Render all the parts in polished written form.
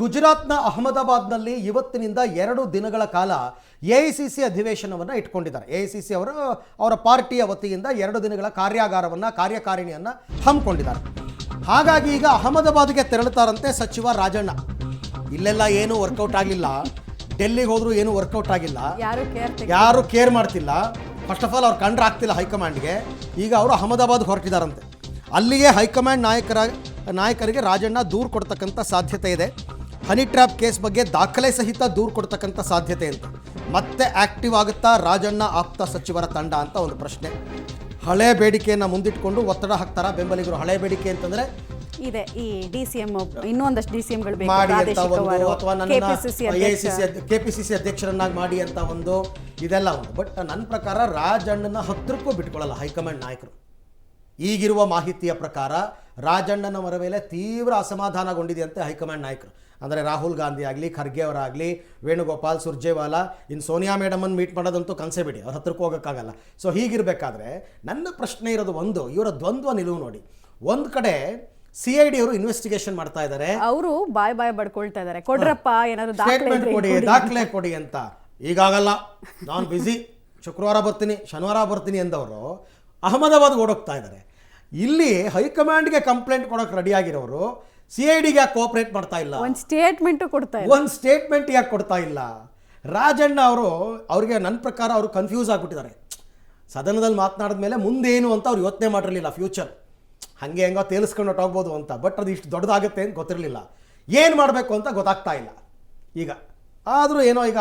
ಗುಜರಾತ್ನ ಅಹಮದಾಬಾದ್ನಲ್ಲಿ ಇವತ್ತಿನಿಂದ 2 ದಿನಗಳ ಕಾಲ ಎಐಸಿಸಿ ಅಧಿವೇಶನವನ್ನು ಇಟ್ಕೊಂಡಿದ್ದಾರೆ. ಎಐಸಿಸಿ ಅವರ ಪಾರ್ಟಿಯ ವತಿಯಿಂದ 2 ದಿನಗಳ ಕಾರ್ಯಕಾರಿಣಿಯನ್ನು ಹಮ್ಮಿಕೊಂಡಿದ್ದಾರೆ. ಹಾಗಾಗಿ ಈಗ ಅಹಮದಾಬಾದ್ಗೆ ತೆರಳುತ್ತಾರಂತೆ ಸಚಿವ ರಾಜಣ್ಣ. ಇಲ್ಲೆಲ್ಲ ಏನೂ ವರ್ಕೌಟ್ ಆಗಲಿಲ್ಲ, ಡೆಲ್ಲಿಗೆ ಹೋದರೂ ಏನೂ ವರ್ಕೌಟ್ ಆಗಿಲ್ಲ, ಯಾರು ಕೇರ್ ಮಾಡ್ತಿಲ್ಲ. ಫಸ್ಟ್ ಆಫ್ ಆಲ್ ಅವ್ರು ಕಂಡ್ರೆ ಆಗ್ತಿಲ್ಲ ಹೈಕಮಾಂಡ್ಗೆ. ಈಗ ಅವರು ಅಹಮದಾಬಾದ್ಗೆ ಹೊರಟಿದ್ದಾರಂತೆ. ಅಲ್ಲಿಯೇ ಹೈಕಮಾಂಡ್ ನಾಯಕರಿಗೆ ರಾಜಣ್ಣ ದೂರು ಕೊಡ್ತಕ್ಕಂಥ ಸಾಧ್ಯತೆ ಇದೆ. ಹನಿ ಟ್ರ್ಯಾಪ್ ಕೇಸ್ ಬಗ್ಗೆ ದಾಖಲೆ ಸಹಿತ ದೂರು ಕೊಡ್ತಕ್ಕಂಥ ಸಾಧ್ಯತೆ ಅಂತ. ಮತ್ತೆ ಆಕ್ಟಿವ್ ಆಗುತ್ತಾ ರಾಜಣ್ಣ ಆಪ್ತ ಸಚಿವರ ತಂಡ ಅಂತ ಒಂದು ಪ್ರಶ್ನೆ. ಹಳೆ ಬೇಡಿಕೆಯನ್ನು ಮುಂದಿಟ್ಕೊಂಡು ಒತ್ತಡ ಹಾಕ್ತಾರಾ ಬೆಂಬಲಿಗರು? ಹಳೆ ಬೇಡಿಕೆ ಅಂತಂದರೆ ಇದೆ, ಈ ಡಿಸಿಎಂ ಇನ್ನೂ ಒಂದಷ್ಟು ಡಿಸಿಎಂಗಳು ಮಾಡಿ ಅಂತ ಒಂದು, ಅಥವಾ ನನ್ನ ಕೆಪಿಸಿಸಿ ಅಧ್ಯಕ್ಷರನ್ನಾಗಿ ಮಾಡಿ ಅಂತ ಒಂದು, ಇದೆಲ್ಲ ಒಂದು. ಬಟ್ ನನ್ನ ಪ್ರಕಾರ ರಾಜಣ್ಣನ ಹತ್ತಿರಕ್ಕೂ ಬಿಟ್ಕೊಳ್ಳಲ್ಲ ಹೈಕಮಾಂಡ್ ನಾಯಕರು. ಈಗಿರುವ ಮಾಹಿತಿಯ ಪ್ರಕಾರ ರಾಜಣ್ಣನವರ ಮೇಲೆ ತೀವ್ರ ಅಸಮಾಧಾನಗೊಂಡಿದೆ ಅಂತೆ ಹೈಕಮಾಂಡ್ ನಾಯಕರು. ಅಂದರೆ ರಾಹುಲ್ ಗಾಂಧಿ ಆಗಲಿ, ಖರ್ಗೆ ಅವರಾಗಲಿ, ವೇಣುಗೋಪಾಲ್, ಸುರ್ಜೇವಾಲಾ, ಇನ್ನು ಸೋನಿಯಾ ಮೇಡಮನ್ನು ಮೀಟ್ ಮಾಡೋದಂತೂ ಕನಸೇ ಬಿಡಿ, ಅವ್ರ ಹತ್ರಕ್ಕೆ ಹೋಗೋಕ್ಕಾಗಲ್ಲ. ಸೊ ಹೀಗಿರಬೇಕಾದ್ರೆ ನನ್ನ ಪ್ರಶ್ನೆ ಇರೋದು ಒಂದು, ಇವರ ದ್ವಂದ್ವ ನಿಲುವು ನೋಡಿ. ಒಂದು ಕಡೆ CID ಅವರು ಇನ್ವೆಸ್ಟಿಗೇಷನ್ ಮಾಡ್ತಾ ಇದ್ದಾರೆ, ಅವರು ಬಾಯ್ ಬಡ್ಕೊಳ್ತಾ ಇದ್ದಾರೆ, ಕೊಡ್ರಪ್ಪ ಏನಾದ್ರು ಸ್ಟೇಟ್ಮೆಂಟ್ ಕೊಡಿ, ದಾಖಲೆ ಕೊಡಿ ಅಂತ. ಈಗಾಗಲ್ಲ, ನಾನು ಬ್ಯುಸಿ, ಶುಕ್ರವಾರ ಬರ್ತೀನಿ, ಶನಿವಾರ ಬರ್ತೀನಿ ಎಂದವರು ಅಹಮದಾಬಾದ್ಗೆ ಓಡೋಗ್ತಾ ಇದ್ದಾರೆ. ಇಲ್ಲಿ ಹೈಕಮಾಂಡ್ಗೆ ಕಂಪ್ಲೇಂಟ್ ಕೊಡೋಕೆ ರೆಡಿಯಾಗಿರೋರು CIDಗೆ ಯಾಕೆ ಕೋಆಪರೇಟ್ ಮಾಡ್ತಾ ಇಲ್ಲ? ಒಂದು ಸ್ಟೇಟ್ಮೆಂಟ್ ಯಾಕೆ ಕೊಡ್ತಾ ಇಲ್ಲ? ರಾಜಣ್ಣ ಅವ್ರಿಗೆ ನನ್ನ ಪ್ರಕಾರ ಅವರು ಕನ್ಫ್ಯೂಸ್ ಆಗಿಬಿಟ್ಟಿದ್ದಾರೆ. ಸದನದಲ್ಲಿ ಮಾತನಾಡಿದ ಮೇಲೆ ಮುಂದೇನು ಅಂತ ಅವ್ರು ಯೋಚನೆ ಮಾಡಿರಲಿಲ್ಲ. ಫ್ಯೂಚರ್ ಹಾಗೆ ಹೆಂಗೋ ತೇಲಿಸ್ಕೊಂಡು ಹೊಟ್ಟೋಗ್ಬೋದು ಅಂತ. ಬಟ್ ಅದು ಇಷ್ಟು ದೊಡ್ಡದಾಗುತ್ತೆ ಅಂತ ಗೊತ್ತಿರಲಿಲ್ಲ. ಏನು ಮಾಡಬೇಕು ಅಂತ ಗೊತ್ತಾಗ್ತಾ ಇಲ್ಲ ಈಗ. ಆದರೂ ಏನೋ ಈಗ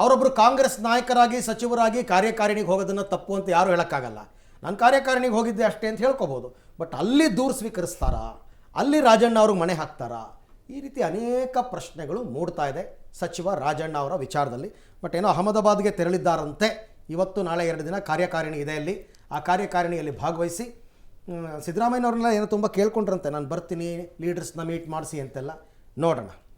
ಅವರೊಬ್ಬರು ಕಾಂಗ್ರೆಸ್ ನಾಯಕರಾಗಿ, ಸಚಿವರಾಗಿ ಕಾರ್ಯಕಾರಿಣಿಗೆ ಹೋಗೋದನ್ನು ತಪ್ಪು ಅಂತ ಯಾರು ಹೇಳೋಕ್ಕಾಗಲ್ಲ. ನಾನು ಕಾರ್ಯಕಾರಿಣಿಗೆ ಹೋಗಿದ್ದೆ ಅಷ್ಟೇ ಅಂತ ಹೇಳ್ಕೊಬೋದು. ಬಟ್ ಅಲ್ಲಿ ದೂರು ಸ್ವೀಕರಿಸ್ತಾರಾ? ಅಲ್ಲಿ ರಾಜಣ್ಣ ಅವ್ರಿಗೆ ಮಣೆ ಹಾಕ್ತಾರಾ? ಈ ರೀತಿ ಅನೇಕ ಪ್ರಶ್ನೆಗಳು ಮೂಡ್ತಾ ಇದೆ ಸಚಿವ ರಾಜಣ್ಣ ಅವರ ವಿಚಾರದಲ್ಲಿ. ಬಟ್ ಏನೋ ಅಹಮದಾಬಾದ್ಗೆ ತೆರಳಿದ್ದಾರಂತೆ. ಇವತ್ತು ನಾಳೆ 2 ದಿನ ಕಾರ್ಯಕಾರಿಣಿ ಇದೆ ಅಲ್ಲಿ. ಆ ಕಾರ್ಯಕಾರಿಣಿಯಲ್ಲಿ ಭಾಗವಹಿಸಿ ಸಿದ್ದರಾಮಯ್ಯನವ್ರನ್ನೆಲ್ಲ ಏನೋ ತುಂಬ ಕೇಳ್ಕೊಂಡ್ರಂತೆ, ನಾನು ಬರ್ತೀನಿ, ಲೀಡರ್ಸ್ನ ಮೀಟ್ ಮಾಡಿಸಿ ಅಂತೆಲ್ಲ. ನೋಡೋಣ.